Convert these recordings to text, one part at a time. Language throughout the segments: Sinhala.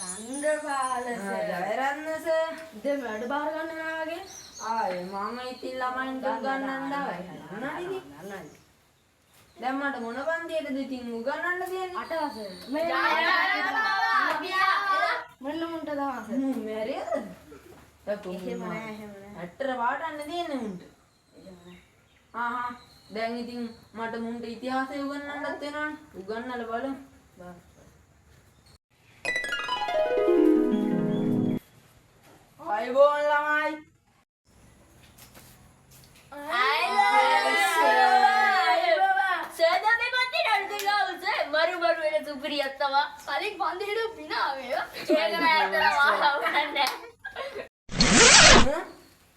චන්ද්‍රපාල සර් ජයරත්න සර් දැන් වැඩ බාර ගන්නවා වගේ ආයේ මම ඉතින් ළමයින්ට උගන්වන්න දාවයි නේද දැන් මට මොන පන්තියටද ඉතින් උගන්වන්න තියෙන්නේ 8 වසරේ මෙන්න මුන්ට දාස මැරියද එහෙම නෑ ඇත්තට පාටන්න තියෙන්නේ මුන්ට දැන් ඉතින් මට මුන්ට ඉතිහාසය උගන්වන්නත් වෙනවනේ උගන්වලා බලමු අයබෝන් ළමයි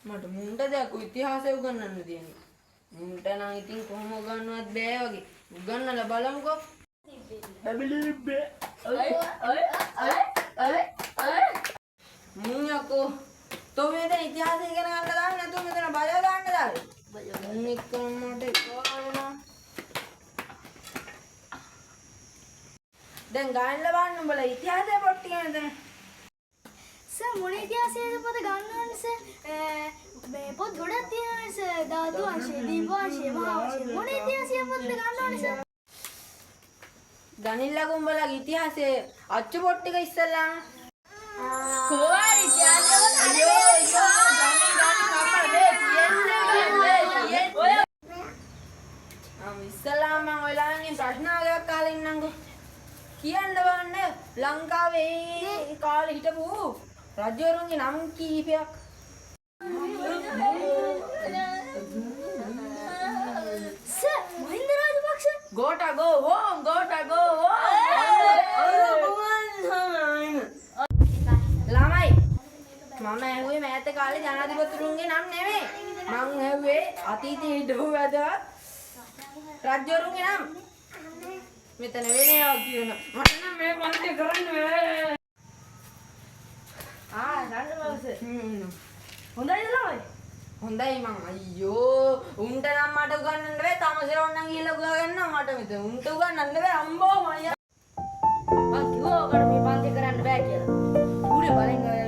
මට මුන්ට දැක්කු ඉතිහාසය උගන්වන්න තියෙන්නේ මුන්ට නම් ඉතින් කොහොම උගන්වන්නවත් බෑ වගේ උගන්වලා බලමුකෝ මුන්නකෝ තොමෙද ඉතිහාසය ඉගෙන ගන්න දාන්නේ නැතුව මෙතන බය ගන්න දාවේ මුන්නිකම මට කොහොමද දැන් ගාන්න ලබන්න උඹලා ඉතිහාසය පොට්ටි කියනද සර් මොන ඉතිහාසයේද පොත ගන්න ඕනේ සර් මේ පොත් ගොඩක් තියෙනවා සර් ධාතු වංශය දීප වංශය මහා වංශය මොන ඉතිහාසය පොතද ගන්න ඕනේ සර් ගනිල්ලක උඹලගේ ඉතිහාසයේ අච්චු පොට්ටික ඉස්සල්ලාම කොහොමද ඉතිහාසය ඉස්සල්ලාම මම ඔයලාගෙන් ප්‍රශ්න වගේක් කාලේ ඉන්නම්කෝ කියන්න බලන්න ලංකාවේ කාලේ හිටපු රජවරුන්ගේ නම් කීපයක් sir Mahinda Rajapaksa Gotta go home, gotta go home. ළමයි මම ඇහුවේ මෑත කාලේ ජනාධිපතිතුරුන්ගේ නම් නෙමෙයි මං ඇහුවේ අතීතයේ හිටපු වැදගත් රජවරුන්ගේ නම් මෙතන වෙනවා කියන මට නම් මේ පන්ති කරන්න බෑ චන්ද්‍රපාල සර් හොඳයිද ළමයි හොඳයි මං අයියෝ උන්ට නම් මට උගන්නන්න බෑ තමසර ඕන්නම් ගිහලා උගන්වන්න මට මෙතන උන්ට උගන්නන්න බෑ අම්බෝ මයියා මං කිව්වා ඔකට මේ පන්ති කරන්න බෑ කියලා ඌනේ බලෙන්